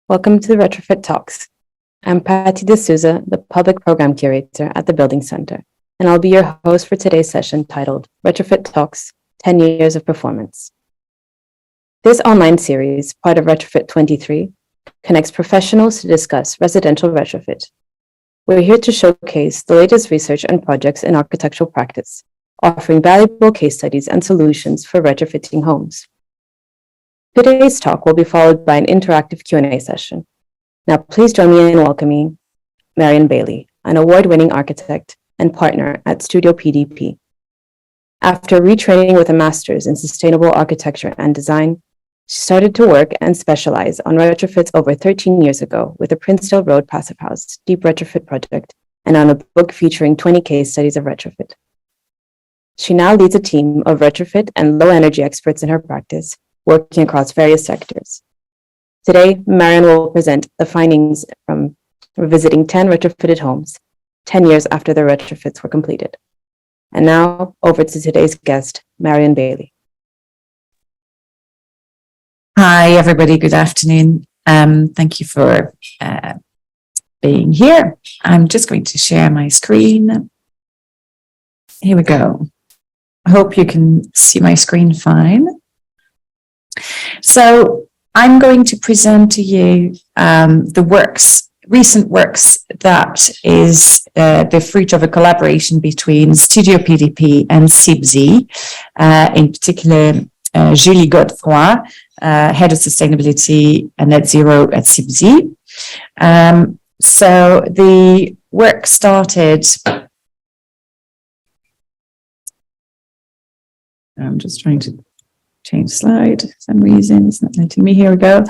Welcome to the Retrofit Talks. I'm Patty D'Souza, the Public Program Curator at the Building Center, and I'll be your host for today's session titled Retrofit Talks, 10 Years of Performance. This online series, part of Retrofit 23, connects professionals to discuss residential retrofit. We're here to showcase the latest research and projects in architectural practice, offering valuable case studies and solutions for retrofitting homes. Today's talk will be followed by an interactive Q&A session. Now, please join me in welcoming Marion Baeli, an award-winning architect and partner at Studio PDP. After retraining with a master's in sustainable architecture and design, she started to work and specialize on retrofits over 13 years ago with the Princedale Road Passivhaus deep retrofit project and on a book featuring 20 case studies of retrofit. She now leads a team of retrofit and low-energy experts in her practice, working across various sectors. Today, Marion will present the findings from revisiting 10 retrofitted homes, 10 years after their retrofits were completed. And now, over to today's guest, Marion Baeli. Hi, everybody. Good afternoon. Thank you for being here. I'm just going to share my screen. Here we go. I hope you can see my screen fine. So I'm going to present to you recent works that is the fruit of a collaboration between Studio PDP and CIBSI, in particular Julie Godefroy, Head of Sustainability and Net Zero at CIBSI. So the work started... I'm just trying to change slide for some reason. It's not letting me. Here we go.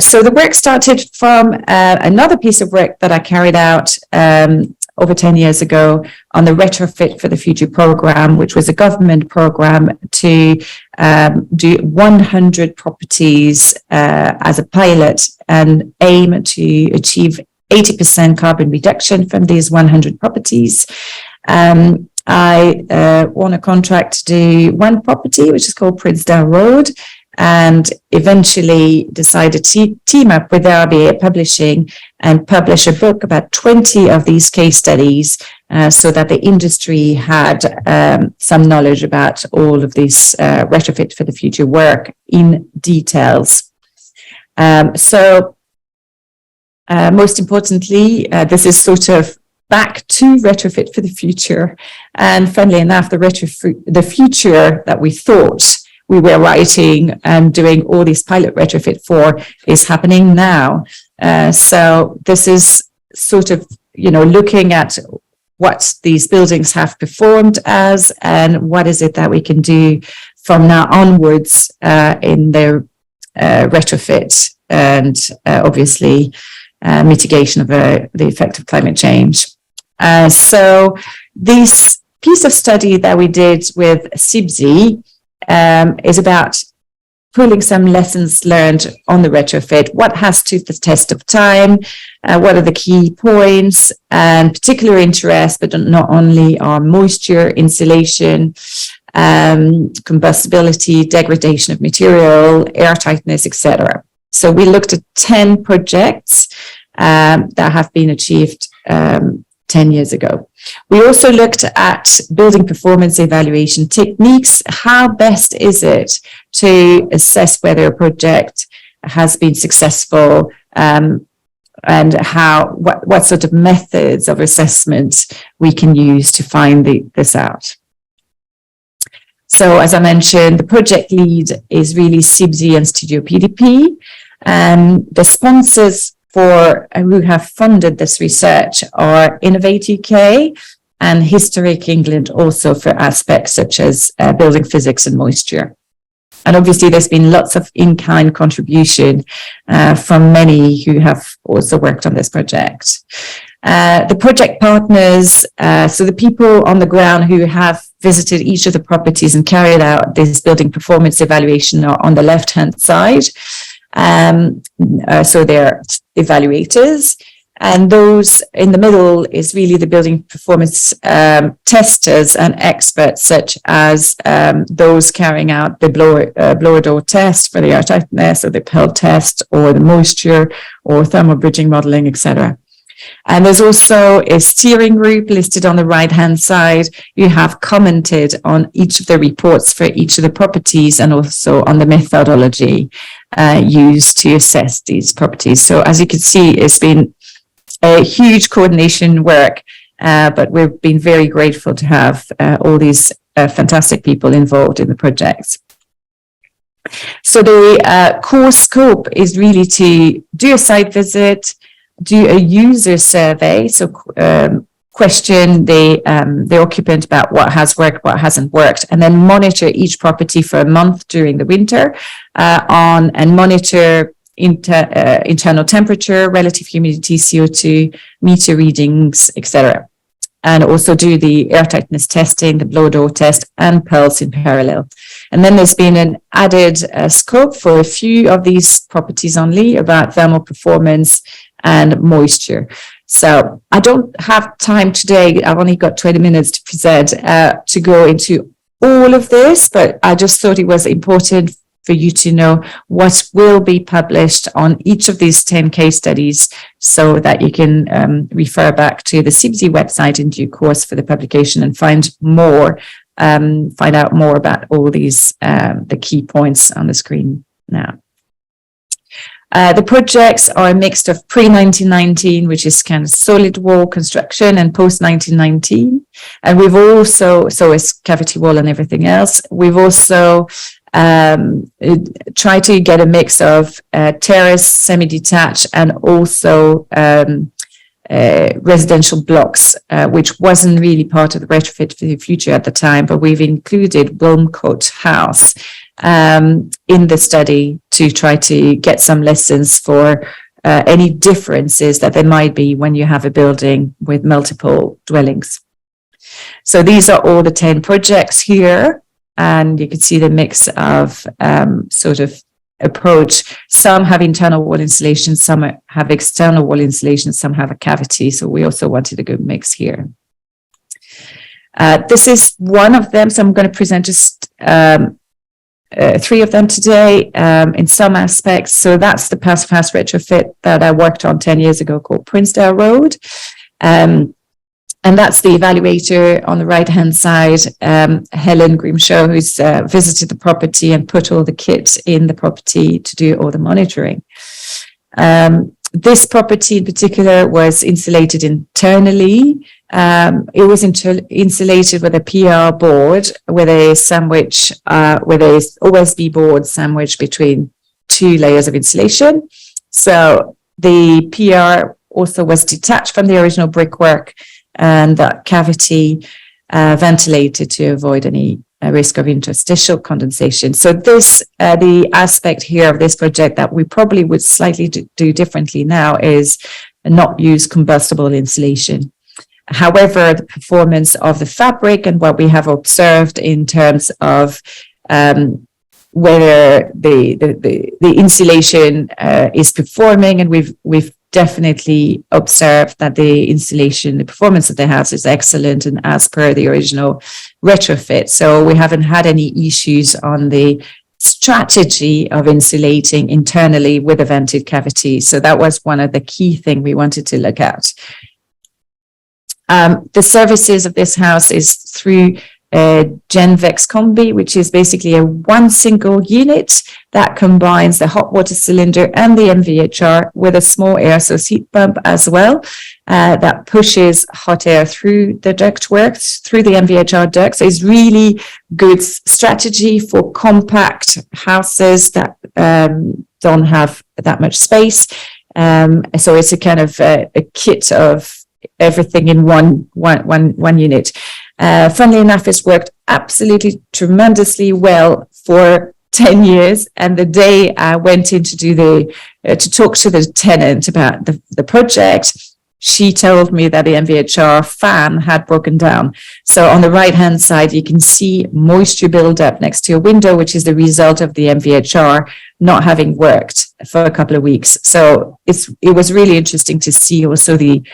So the work started from another piece of work that I carried out over 10 years ago on the Retrofit for the Future program, which was a government program to do 100 properties as a pilot and aim to achieve 80% carbon reduction from these 100 properties. I won a contract to do one property, which is called Princedale Road, and eventually decided to team up with RBA Publishing and publish a book about 20 of these case studies so that the industry had some knowledge about all of this retrofit for the future work in details. Most importantly, this is sort of back to retrofit for the future. And funnily enough, the future that we thought we were writing and doing all these pilot retrofit for is happening now. So this is sort of, looking at what these buildings have performed as and what is it that we can do from now onwards in their retrofit and obviously mitigation of the effect of climate change. So this piece of study that we did with CIBSI is about pulling some lessons learned on the retrofit. What has stood the test of time? What are the key points? And particular interest, but not only on moisture, insulation, combustibility, degradation of material, airtightness, etc. So we looked at 10 projects that have been achieved 10 years ago. We also looked at building performance evaluation techniques. How best is it to assess whether a project has been successful and what sort of methods of assessment we can use to find this out. So as I mentioned, the project lead is really CIBSI and Studio PDP. The sponsors who have funded this research are Innovate UK and Historic England, also for aspects such as building physics and moisture. And obviously there's been lots of in-kind contribution from many who have also worked on this project. The project partners, so the people on the ground who have visited each of the properties and carried out this building performance evaluation are on the left-hand side. So they're evaluators. And those in the middle is really the building performance testers and experts, such as those carrying out the blower door test for the airtightness, or the PEL test, or the moisture, or thermal bridging modeling, etc. And there's also a steering group listed on the right-hand side. You have commented on each of the reports for each of the properties, and also on the methodology used to assess these properties. So as you can see, it's been a huge coordination work, but we've been very grateful to have all these fantastic people involved in the projects. So the core scope is really to do a site visit, do a user survey, so question the occupant about what has worked, what hasn't worked, and then monitor each property for a month during the winter and monitor internal temperature, relative humidity, CO2, meter readings, etc. And also do the airtightness testing, the blower door test, and PELs in parallel. And then there's been an added scope for a few of these properties only about thermal performance and moisture. So I don't have time today, I've only got 20 minutes to present, to go into all of this, but I just thought it was important for you to know what will be published on each of these 10 case studies, so that you can refer back to the CBD website in due course for the publication and find out more about all these, the key points on the screen now. The projects are a mix of pre-1919, which is kind of solid wall construction, and post-1919. And we've also, so it's cavity wall and everything else. We've also tried to get a mix of terrace, semi-detached, and also residential blocks, which wasn't really part of the retrofit for the future at the time, but we've included Wilmcote House in the study to try to get some lessons for any differences that there might be when you have a building with multiple dwellings. So these are all the 10 projects here, and you can see the mix of sort of approach. Some have internal wall insulation, some have external wall insulation, some have a cavity. So we also wanted a good mix here. This is one of them, so I'm going to present just 3 of them today in some aspects. So that's the Passivhaus retrofit that I worked on 10 years ago, called Princedale Road. And that's the evaluator on the right-hand side, Helen Grimshaw, who's visited the property and put all the kit in the property to do all the monitoring. This property in particular was insulated internally. It was insulated with a PR board with a sandwich, with a OSB board sandwiched between 2 layers of insulation. So the PR also was detached from the original brickwork, and that cavity ventilated to avoid any risk of interstitial condensation. So this, the aspect here of this project that we probably would slightly do differently now is not use combustible insulation. However, the performance of the fabric and what we have observed in terms of whether the insulation is performing, and we've definitely observed that the insulation, the performance of the house is excellent and as per the original retrofit. So we haven't had any issues on the strategy of insulating internally with a vented cavity. So that was one of the key things we wanted to look at. The services of this house is through Genvex Combi, which is basically a one single unit that combines the hot water cylinder and the MVHR with a small air source heat pump as well, that pushes hot air through the ductwork, through the MVHR ducts. So it's really good strategy for compact houses that don't have that much space. So it's a kind of a kit of everything in one unit. Funnily enough, it's worked absolutely tremendously well for 10 years. And the day I went in to do to talk to the tenant about the project, she told me that the MVHR fan had broken down. So on the right-hand side, you can see moisture buildup next to your window, which is the result of the MVHR not having worked for a couple of weeks. So it was really interesting to see also the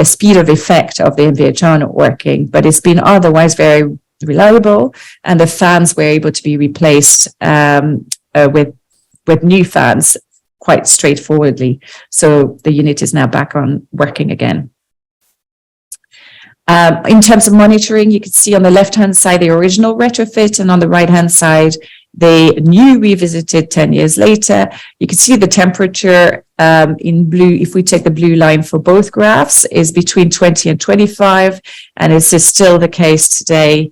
speed of effect of the MVHR not working, but it's been otherwise very reliable, and the fans were able to be replaced with new fans quite straightforwardly. So the unit is now back on working again. In terms of monitoring, you can see on the left-hand side the original retrofit, and on the right-hand side the new revisited 10 years later. You can see the temperature in blue. If we take the blue line for both graphs, is between 20 and 25, and this is still the case today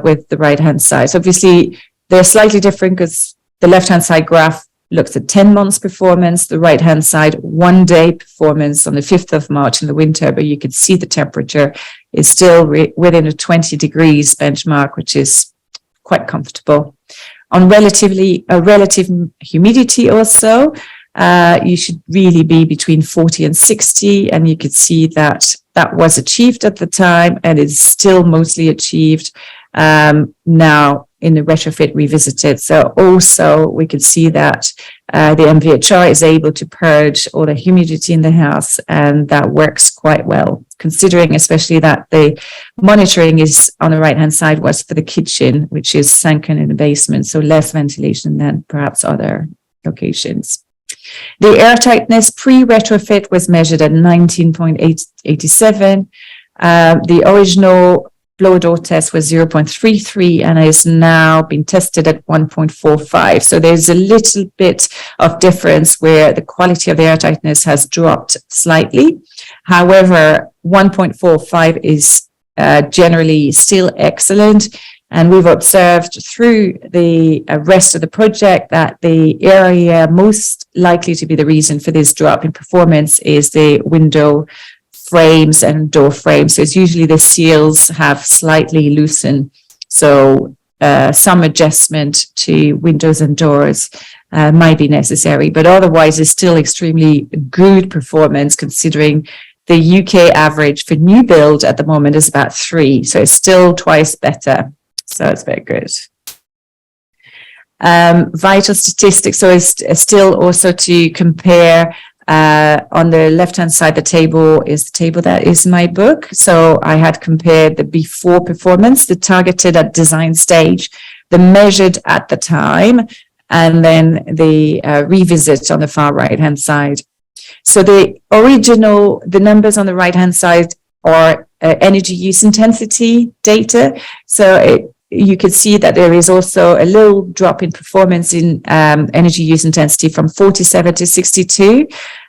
with the right-hand side. So obviously they're slightly different because the left-hand side graph looks at 10 months performance, the right-hand side 1 day performance on the 5th of March in the winter, but you can see the temperature is still within a 20 degrees benchmark, which is quite comfortable. On relative humidity also, you should really be between 40 and 60, and you could see that that was achieved at the time, and it's still mostly achieved now in the retrofit revisited. So also we could see that the MVHR is able to purge all the humidity in the house, and that works quite well, considering especially that the monitoring is on the right hand side was for the kitchen, which is sunken in the basement, so less ventilation than perhaps other locations. The airtightness pre-retrofit was measured at 19.87. The original blower door test was 0.33 and has now been tested at 1.45. So there's a little bit of difference where the quality of the airtightness has dropped slightly. However, 1.45 is generally still excellent. And we've observed through the rest of the project that the area most likely to be the reason for this drop in performance is the window frames and door frames. So it's usually the seals have slightly loosened. So some adjustment to windows and doors might be necessary, but otherwise it's still extremely good performance considering the UK average for new build at the moment is about 3. So it's still twice better. So it's very good. Vital statistics. So it's still also to compare. On the left-hand side, the table is the table that is my book. So I had compared the before performance, the targeted at design stage, the measured at the time, and then the revisit on the far right-hand side. So the numbers on the right-hand side are energy use intensity data. So you could see that there is also a little drop in performance in energy use intensity from 47 to 62.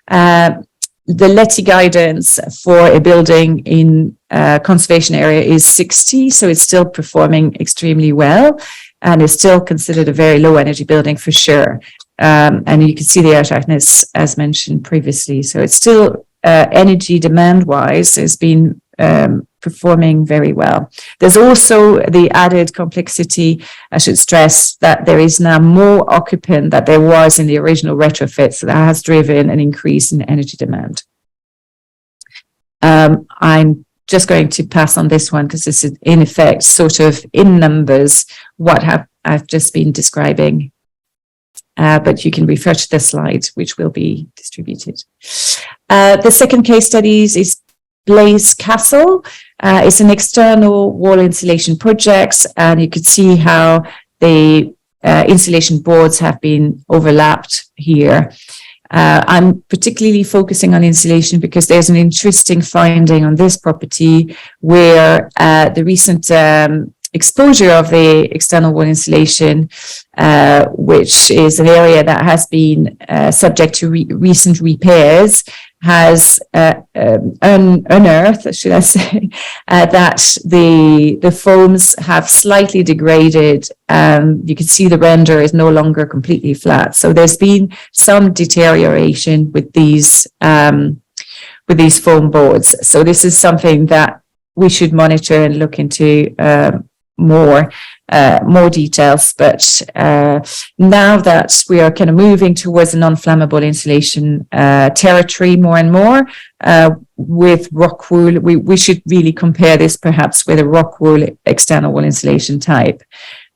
The LETI guidance for a building in conservation area is 60, so it's still performing extremely well, and is still considered a very low energy building for sure. And you can see the airtightness as mentioned previously. So it's still energy demand wise has been performing very well. There's also the added complexity. I should stress that there is now more occupant than there was in the original retrofit, so that has driven an increase in energy demand. I'm just going to pass on this one because this is in effect sort of in numbers what I've just been describing. But you can refer to the slide, which will be distributed. The second case studies is Blaise Castle. It's an external wall insulation project, and you could see how the insulation boards have been overlapped here. I'm particularly focusing on insulation because there's an interesting finding on this property where the recent exposure of the external wall insulation, which is an area that has been subject to recent repairs, has unearthed, should I say, that the foams have slightly degraded. You can see the render is no longer completely flat. So there's been some deterioration with these foam boards. So this is something that we should monitor and look into more. more details. But now that we are kind of moving towards a non-flammable insulation territory more and more, with rock wool, we should really compare this perhaps with a rock wool external wall insulation type.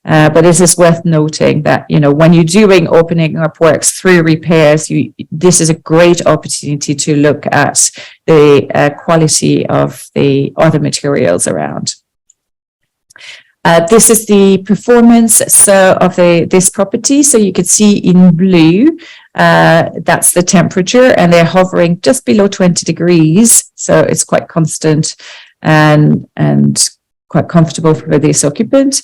But it is worth noting that, when you're doing opening up works through repairs, this is a great opportunity to look at the quality of the other materials around. This is the performance of this property. So you can see in blue, that's the temperature, and they're hovering just below 20 degrees. So it's quite constant and quite comfortable for this occupant.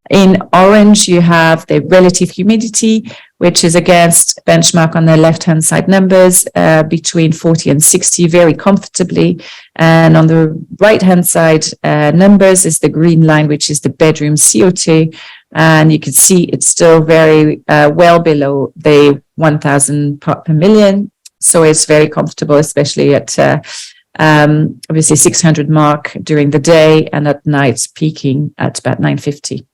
In orange, you have the relative humidity, which is against benchmark on the left-hand side numbers, between 40 and 60, very comfortably. And on the right-hand side numbers is the green line, which is the bedroom CO2. And you can see it's still very well below the 1,000 part per million. So it's very comfortable, especially at obviously 600 mark during the day, and at night peaking at about 950.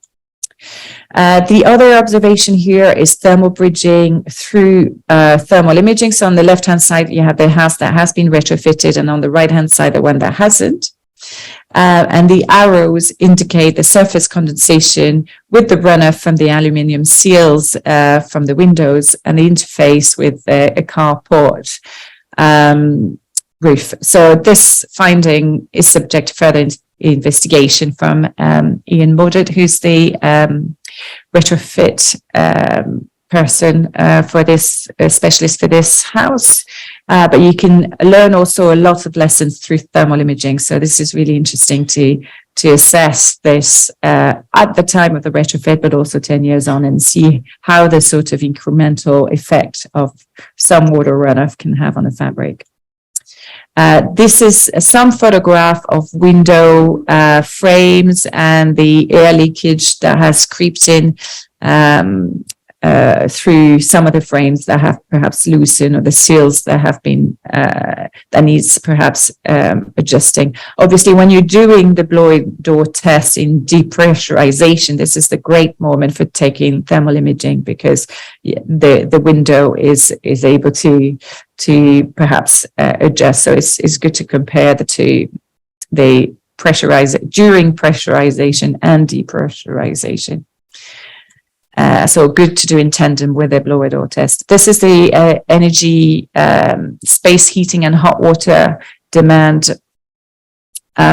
The other observation here is thermal bridging through thermal imaging. So on the left-hand side, you have the house that has been retrofitted, and on the right-hand side, the one that hasn't. And the arrows indicate the surface condensation with the runoff from the aluminium seals from the windows, and the interface with a carport roof. So this finding is subject to further investigation from Ian Modded, who's the retrofit person for this specialist for this house. But you can learn also a lot of lessons through thermal imaging. So this is really interesting to assess this at the time of the retrofit, but also 10 years on, and see how the sort of incremental effect of some water runoff can have on the fabric. This is some photograph of window frames and the air leakage that has creeped in through some of the frames that have perhaps loosened, or the seals that have been that needs perhaps adjusting. Obviously, when you're doing the blow door test in depressurization, this is the great moment for taking thermal imaging, because the window is able to perhaps adjust. So it's good to compare the two, the during pressurization and depressurization. So good to do in tandem with the blower door test. This is the energy, space heating and hot water demand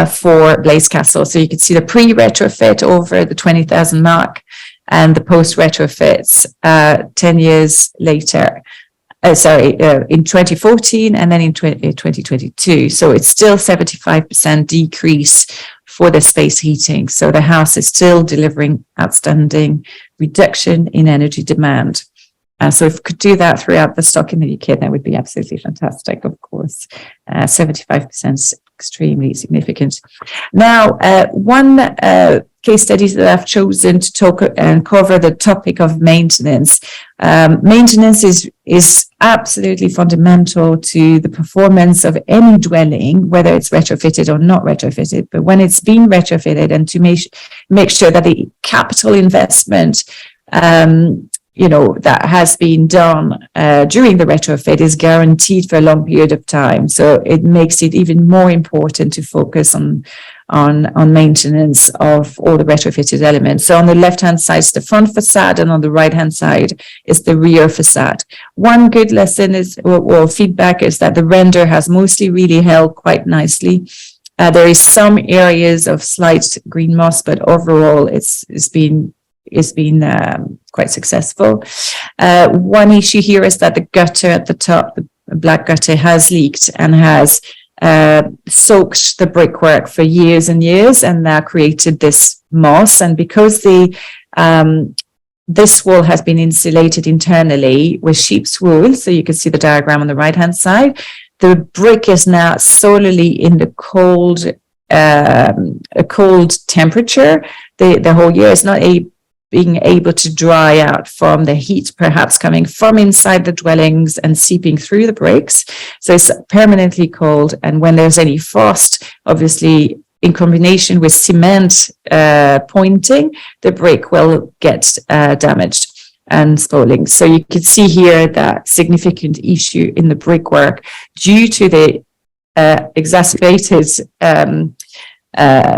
for Blaise Castle. So you can see the pre-retrofit over the 20,000 mark, and the post-retrofits 10 years later. In 2014 and then in 2022. So it's still 75% decrease for the space heating. So the house is still delivering outstanding reduction in energy demand. So if we could do that throughout the stock in the UK, that would be absolutely fantastic, of course. 75% is extremely significant. Now, one case study that I've chosen to talk and cover the topic of maintenance. Maintenance is absolutely fundamental to the performance of any dwelling, whether it's retrofitted or not retrofitted. But when it's been retrofitted, and to make sure that the capital investment that has been done during the retrofit is guaranteed for a long period of time. So it makes it even more important to focus on maintenance of all the retrofitted elements. So on the left-hand side is the front facade, and on the right-hand side is the rear facade. One good lesson or feedback is that the render has mostly really held quite nicely. There is some areas of slight green moss, but overall it's been quite successful. One issue here is that the gutter at the top, the black gutter, has leaked and has soaked the brickwork for years and years, and now created this moss. And because this wall has been insulated internally with sheep's wool, so you can see the diagram on the right hand side, the brick is now solely in the cold temperature the whole year. It's not being able to dry out from the heat perhaps coming from inside the dwellings and seeping through the bricks. So it's permanently cold, and when there's any frost, obviously in combination with cement pointing, the brick will get damaged and spoiling. So you can see here that significant issue in the brickwork due to the exacerbated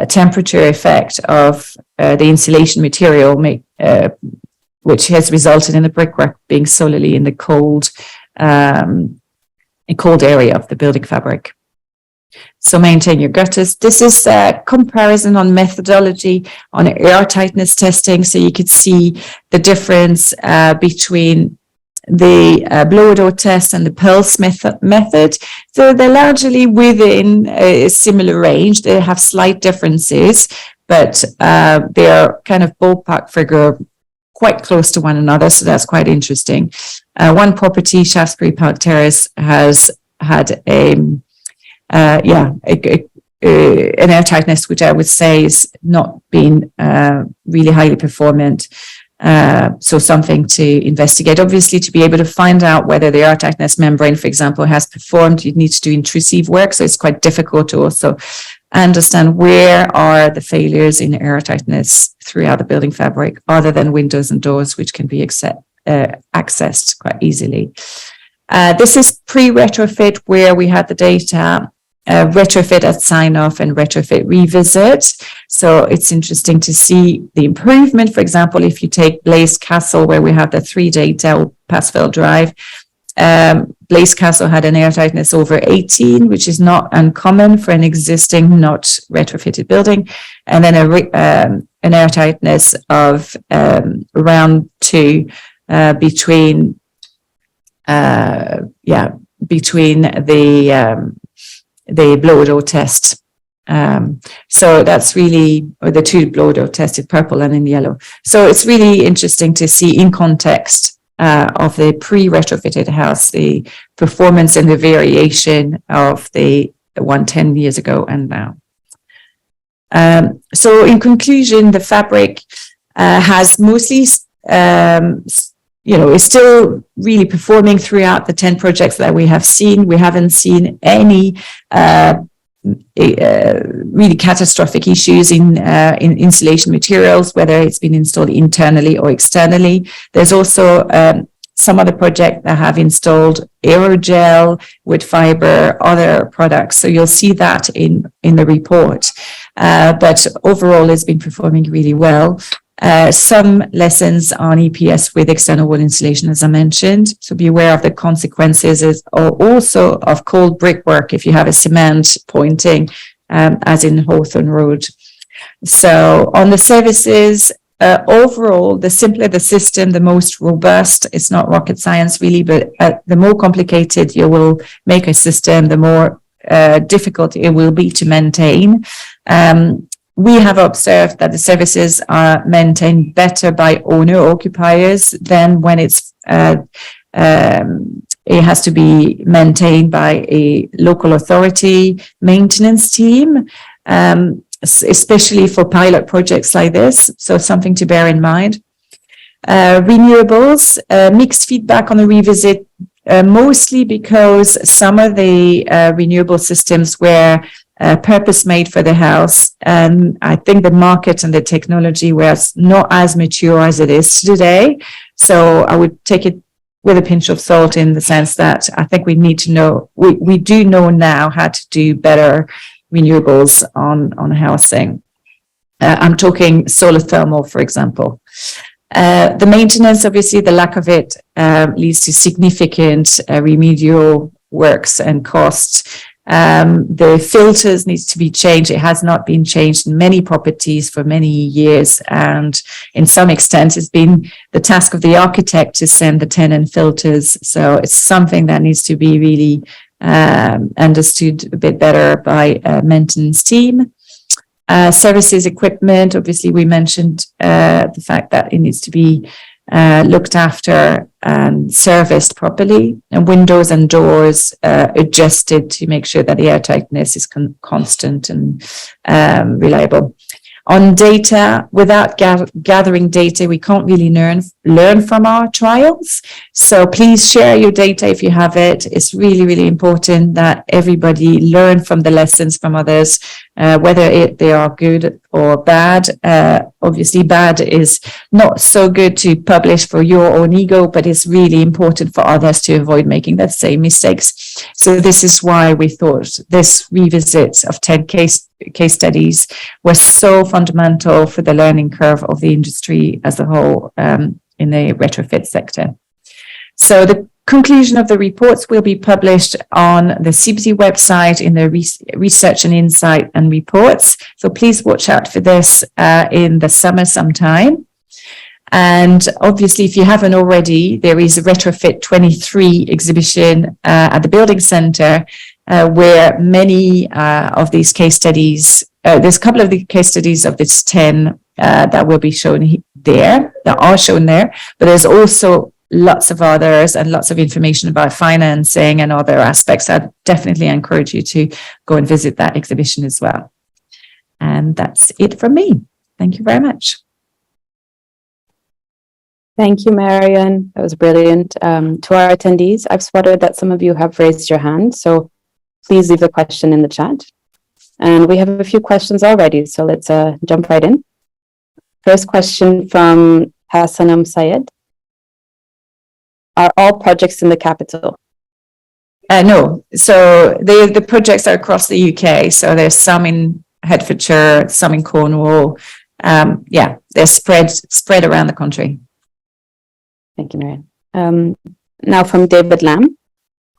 temperature effect of the insulation material, which has resulted in the brickwork being solely in the cold area of the building fabric. So maintain your gutters. This is a comparison on methodology on airtightness testing. So you could see the difference between the blower door test and the pulse method. So they're largely within a similar range. They have slight differences, but they are kind of ballpark figure quite close to one another. So that's quite interesting. One property, Shaftesbury Park Terrace, has had an airtightness, which I would say is not been really highly performant. So something to investigate. Obviously, to be able to find out whether the airtightness membrane, for example, has performed, you need to do intrusive work. So it's quite difficult to also understand where are the failures in airtightness throughout the building fabric, other than windows and doors, which can be accessed quite easily. This is pre-retrofit, where we had the data, retrofit at sign-off and retrofit revisit. So it's interesting to see the improvement. For example, if you take Blaise Castle, where we have the 3 data, Passivhaus Drive, Blaise Castle had an airtightness over 18, which is not uncommon for an existing, not retrofitted building, and then an airtightness of around 2 between the blower door test. So that's really, or the 2 blower door tested purple and in yellow. So it's really interesting to see in context of the pre-retrofitted house, the performance and the variation of the one 10 years ago and now. So in conclusion, the fabric has mostly, is still really performing throughout the 10 projects that we have seen. We haven't seen any really catastrophic issues in insulation materials, whether it's been installed internally or externally. There's also some other projects that have installed aerogel, wood fiber, other products. So you'll see that in the report. But overall, it's been performing really well. Some lessons on EPS with external wall insulation, as I mentioned. So be aware of the consequences also of cold brickwork if you have a cement pointing, as in Hawthorne Road. So on the services, overall, the simpler the system, the most robust. It's not rocket science really, but the more complicated you will make a system, the more difficult it will be to maintain. We have observed that the services are maintained better by owner-occupiers than when it has to be maintained by a local authority maintenance team, especially for pilot projects like this. So something to bear in mind. Renewables, mixed feedback on the revisit, mostly because some of the renewable systems were purpose made for the house, and I think the market and the technology was not as mature as it is today. So I would take it with a pinch of salt, in the sense that I think we need to know, we do know now how to do better renewables on housing. I'm talking solar thermal, for example. The maintenance, obviously, the lack of it leads to significant remedial works and costs. The filters needs to be changed. It has not been changed in many properties for many years, and in some extent it's been the task of the architect to send the tenant filters. So it's something that needs to be really understood a bit better by a maintenance team. Services, equipment, obviously we mentioned the fact that it needs to be looked after and serviced properly, and windows and doors adjusted to make sure that the airtightness is constant and reliable. on data. Without gathering data, we can't really learn from our trials. So please share your data if you have it. It's really, really important that everybody learn from the lessons from others, whether they are good or bad. Obviously, bad is not so good to publish for your own ego, but it's really important for others to avoid making the same mistakes. So this is why we thought this revisit of 10 case studies was so fundamental for the learning curve of the industry as a whole in the retrofit sector. So the conclusion of the reports will be published on the CBC website in the Research and Insight and Reports. So please watch out for this in the summer sometime. And obviously, if you haven't already, there is a Retrofit 23 exhibition at the Building Centre where many of these case studies, there's a couple of the case studies of this 10 that will be shown there, that are shown there, but there's also lots of others and lots of information about financing and other aspects. I'd definitely encourage you to go and visit that exhibition as well. And that's it from me. Thank you very much. Thank you, Marion. That was brilliant. To our attendees, I've spotted that some of you have raised your hand, so please leave the question in the chat. And we have a few questions already, so let's jump right in. First question from Hassanam Syed. Are all projects in the capital? No. So the projects are across the UK. So there's some in Hertfordshire, some in Cornwall. They're spread around the country. Thank you, Marion. Now from David Lamb.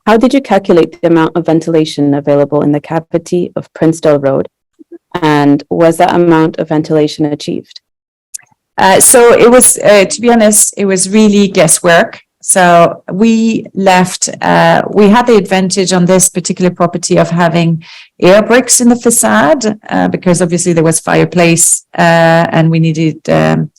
How did you calculate the amount of ventilation available in the cavity of Princedale Road? And was that amount of ventilation achieved? So it was, to be honest, it was really guesswork. So we had the advantage on this particular property of having air bricks in the facade because obviously there was fireplace and we needed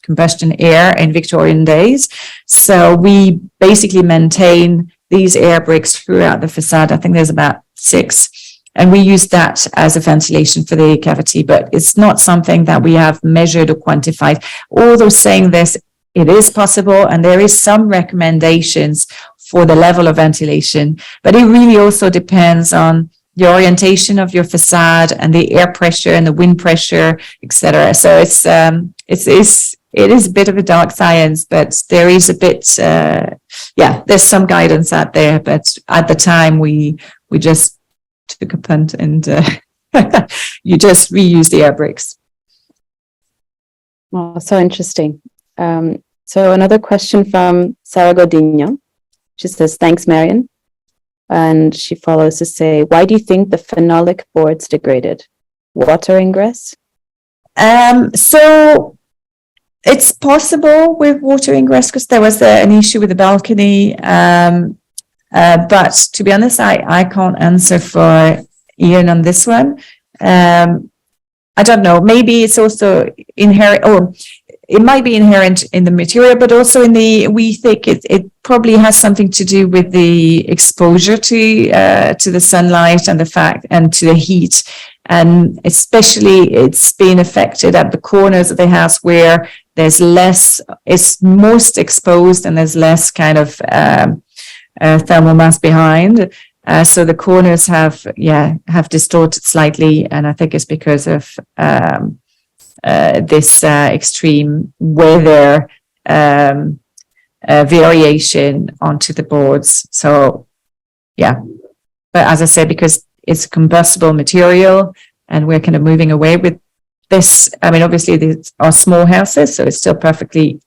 combustion air in Victorian days. So we basically maintain these air bricks throughout the facade. I think there's about 6. And we use that as a ventilation for the cavity, but it's not something that we have measured or quantified. Although saying this, it is possible, and there is some recommendations for the level of ventilation, but it really also depends on the orientation of your facade and the air pressure and the wind pressure, etc. So it is a bit of a dark science, but there is a bit, there's some guidance out there. But at the time, we just took a punt and you just reuse the air bricks. Oh, so interesting. So another question from Sarah Godinho. She says, thanks, Marion. And she follows to say, why do you think the phenolic boards degraded? Water ingress? So it's possible with water ingress because there was an issue with the balcony. But to be honest, I can't answer for Ian on this one. I don't know. Maybe it's also inherent. It might be inherent in the material, but also we think it probably has something to do with the exposure to the sunlight and to the heat. And especially it's been affected at the corners of the house where there's less, it's most exposed and there's less kind of thermal mass behind. So the corners have distorted slightly. And I think it's because of this extreme weather variation onto the boards. So, but as I said, because it's a combustible material and we're kind of moving away with this, I mean, obviously these are small houses, so it's still perfectly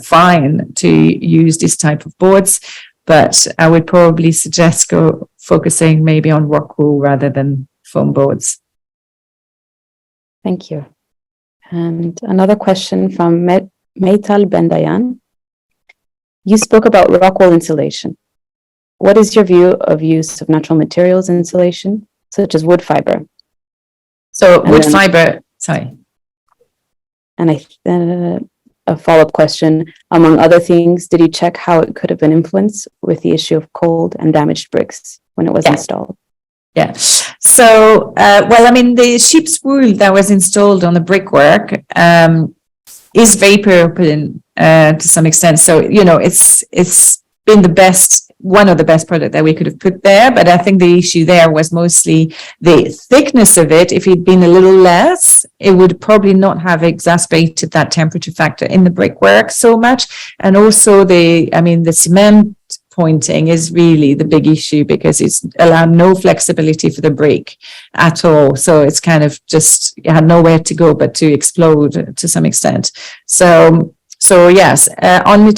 fine to use this type of boards, but I would probably suggest focusing maybe on rock wool rather than foam boards. Thank you. And another question from Meital Bendayan. You spoke about rock wool insulation. What is your view of use of natural materials insulation, such as wood fiber? So wood fiber, sorry. And a follow-up question, among other things, did you check how it could have been influenced with the issue of cold and damaged bricks when it was installed? Yeah. So, well, I mean, the sheep's wool that was installed on the brickwork is vapor open to some extent. So, you know, it's been one of the best product that we could have put there. But I think the issue there was mostly the thickness of it. If it'd been a little less, it would probably not have exacerbated that temperature factor in the brickwork so much. And also the cement pointing is really the big issue because it's allowed no flexibility for the brick at all. So it's kind of just had nowhere to go but to explode to some extent. So yes, on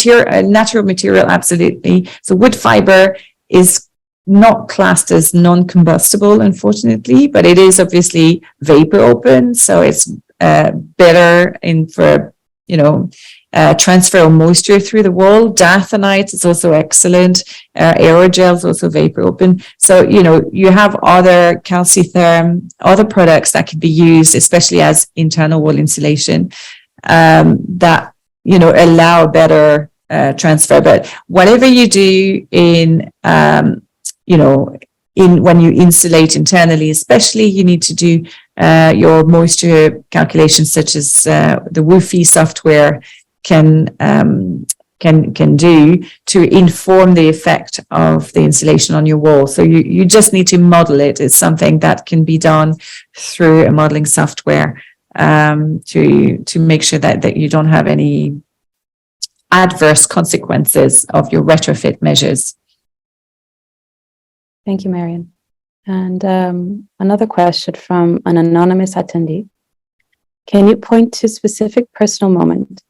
natural material, absolutely. So wood fiber is not classed as non-combustible, unfortunately, but it is obviously vapor open. So it's better for transfer of moisture through the wall. Diathanite is also excellent. Aerogel is also vapor open. So, you have other calcitherm, other products that can be used, especially as internal wall insulation, that, allow better transfer. But whatever you do when you insulate internally, especially, you need to do your moisture calculations, such as the WUFI software can do to inform the effect of the insulation on your wall. So you just need to model it. It's something that can be done through a modeling software to make sure that you don't have any adverse consequences of your retrofit measures. Thank you, Marion. And another question from an anonymous attendee. Can you point to a specific personal moment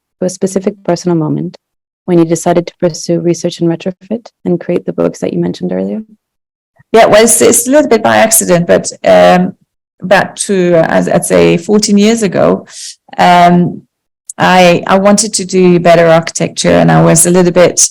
when you decided to pursue research in retrofit and create the books that you mentioned earlier? Yeah, well, it's a little bit by accident, but back to, as I'd say, 14 years ago, I wanted to do better architecture, and I was a little bit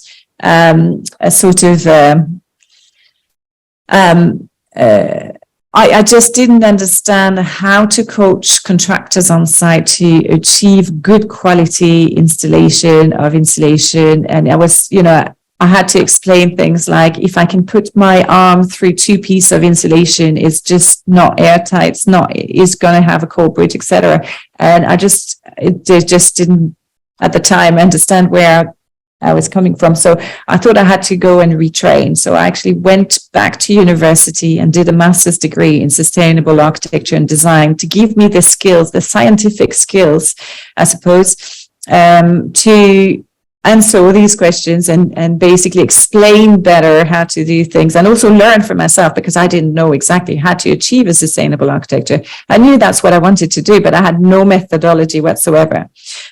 I just didn't understand how to coach contractors on site to achieve good quality installation of insulation. And I was, I had to explain things like, if I can put my arm through two pieces of insulation, it's just not airtight, it's going to have a cold bridge, etc. And I just didn't at the time understand where I was coming from. So I thought I had to go and retrain. So I actually went back to university and did a master's degree in sustainable architecture and design to give me the skills, the scientific skills, I suppose, to answer all these questions and basically explain better how to do things, and also learn for myself, because I didn't know exactly how to achieve a sustainable architecture. I knew that's what I wanted to do, but I had no methodology whatsoever.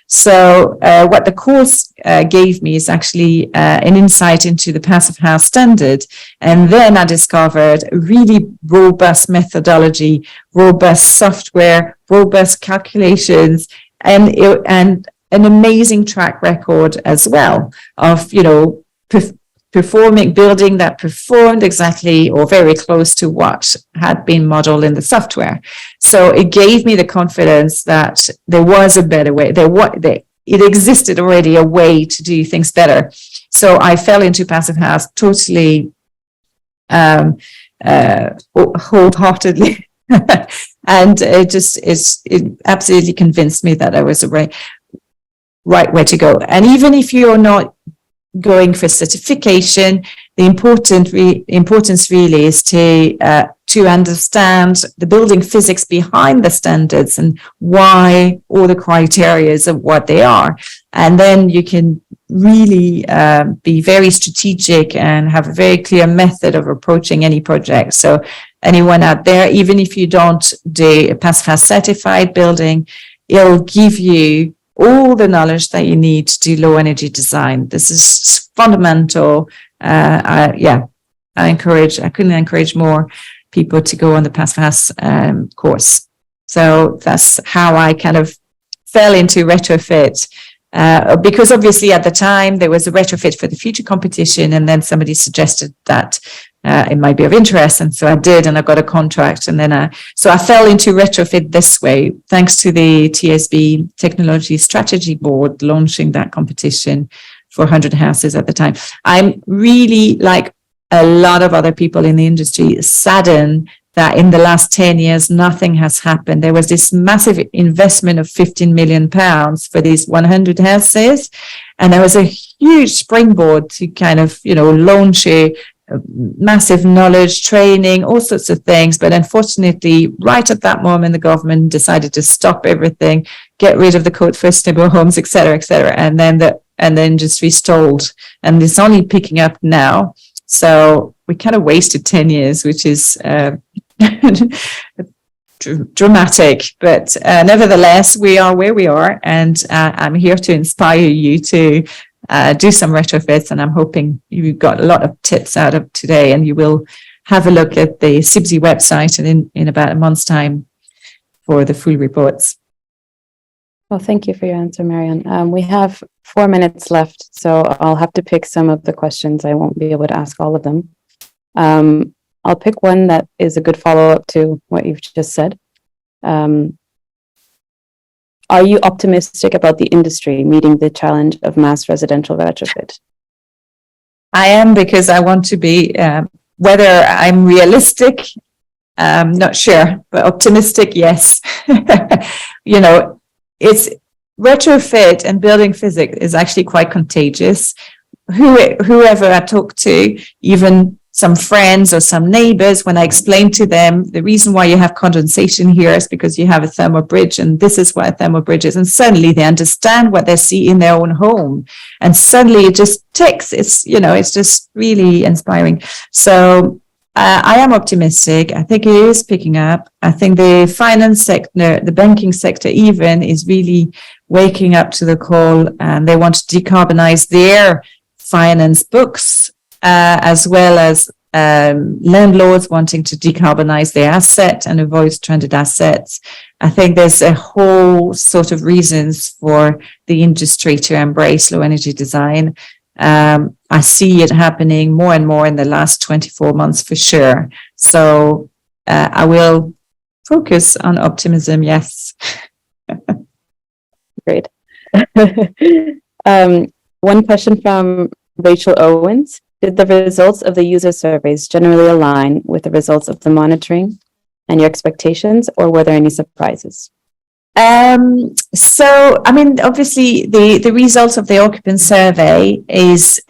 So what the course gave me is actually an insight into the Passivhaus standard. And then I discovered a really robust methodology, robust software, robust calculations, and an amazing track record as well of, building that performed exactly or very close to what had been modeled in the software. So it gave me the confidence that there was a better way. It existed already a way to do things better. So I fell into Passivhaus totally wholeheartedly. And it absolutely convinced me that I was the right way to go. And even if you're not going for certification, the importance really is to understand the building physics behind the standards and why all the criteria of what they are. And then you can really be very strategic and have a very clear method of approaching any project. So anyone out there, even if you don't do a Passivhaus certified building, it'll give you all the knowledge that you need to do low energy design. This is fundamental. I couldn't encourage more people to go on the Passivhaus course. So that's how I kind of fell into retrofit, because obviously at the time there was a retrofit for the future competition, and then somebody suggested that it might be of interest, and so I did, and I got a contract, and then so I fell into retrofit this way, thanks to the TSB Technology Strategy Board launching that competition for 100 houses at the time. I'm really, like a lot of other people in the industry, saddened that in the last 10 years, nothing has happened. There was this massive investment of £15 million for these 100 houses. And there was a huge springboard to kind of, launch a massive knowledge training, all sorts of things. But unfortunately, right at that moment, the government decided to stop everything, get rid of the code for sustainable homes, et cetera, and then the industry stalled. And it's only picking up now. So we kind of wasted 10 years, which is dramatic. But nevertheless, we are where we are. And I'm here to inspire you to do some retrofits. And I'm hoping you got a lot of tips out of today. And you will have a look at the CIBSE website and in about a month's time for the full reports. Well, thank you for your answer, Marion. We have 4 minutes left, so I'll have to pick some of the questions. I won't be able to ask all of them. I'll pick one that is a good follow-up to what you've just said. Are you optimistic about the industry meeting the challenge of mass residential retrofit? I am, because I want to be, whether I'm realistic, not sure, but optimistic, yes. It's retrofit and building physics is actually quite contagious. Whoever I talk to, even some friends or some neighbors, when I explain to them the reason why you have condensation here is because you have a thermal bridge, and this is what a thermal bridge is. And suddenly they understand what they see in their own home, and suddenly it just ticks. It's just really inspiring. So I am optimistic. I think it is picking up. I think the finance sector, the banking sector even, is really waking up to the call, and they want to decarbonize their finance books, as well as landlords wanting to decarbonize their asset and avoid stranded assets. I think there's a whole sort of reasons for the industry to embrace low energy design. I see it happening more and more in the last 24 months for sure. So I will focus on optimism, yes. Great. One question from Rachel Owens. Did the results of the user surveys generally align with the results of the monitoring and your expectations, or were there any surprises? Obviously the results of the occupant survey is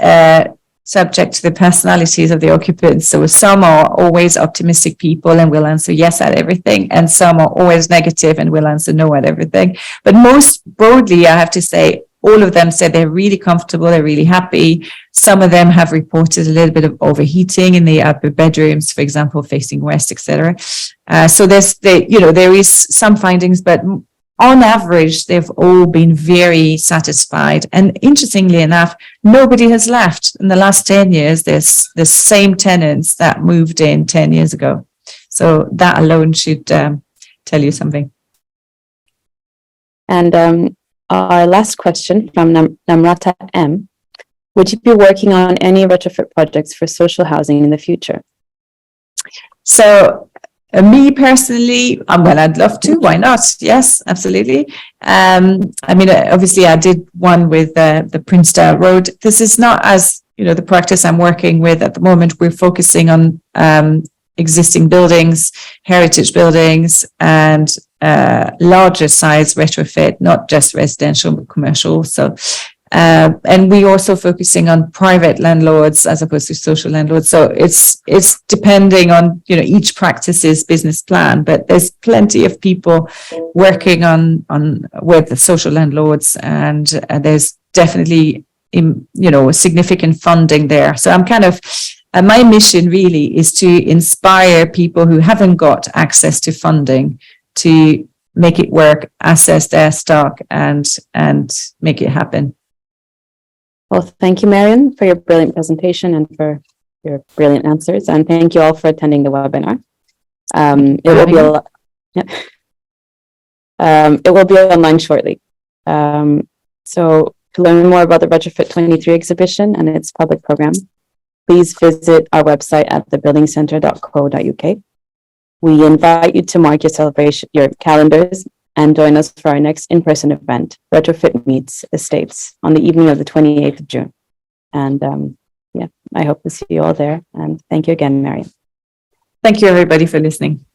subject to the personalities of the occupants. So some are always optimistic people and will answer yes at everything, and some are always negative and will answer no at everything. But most broadly, I have to say, all of them said they're really comfortable, they're really happy. Some of them have reported a little bit of overheating in the upper bedrooms, for example, facing west, etc. So there is some findings, but on average, they've all been very satisfied. And interestingly enough, nobody has left. In the last 10 years, there's the same tenants that moved in 10 years ago. So that alone should tell you something. And our last question from Namrata M. Would you be working on any retrofit projects for social housing in the future? So me personally, I'd love to. Why not? Yes, absolutely. Obviously, I did one with the Princedale Road. This is not as, the practice I'm working with at the moment. We're focusing on existing buildings, heritage buildings, and larger size retrofit, not just residential, but commercial. So, and we're also focusing on private landlords as opposed to social landlords. So it's depending on, each practice's business plan, but there's plenty of people working on with the social landlords, and there's definitely, significant funding there. So I'm kind of, my mission really is to inspire people who haven't got access to funding to make it work, assess their stock, and make it happen. Well, thank you, Marion, for your brilliant presentation and for your brilliant answers. And thank you all for attending the webinar. It will be online shortly. So to learn more about the Retrofit 23 exhibition and its public program, please visit our website at thebuildingcentre.co.uk. We invite you to mark your calendars and join us for our next in-person event, Retrofit Meets Estates, on the evening of the 28th of June. And I hope to see you all there. And thank you again, Marion. Thank you, everybody, for listening.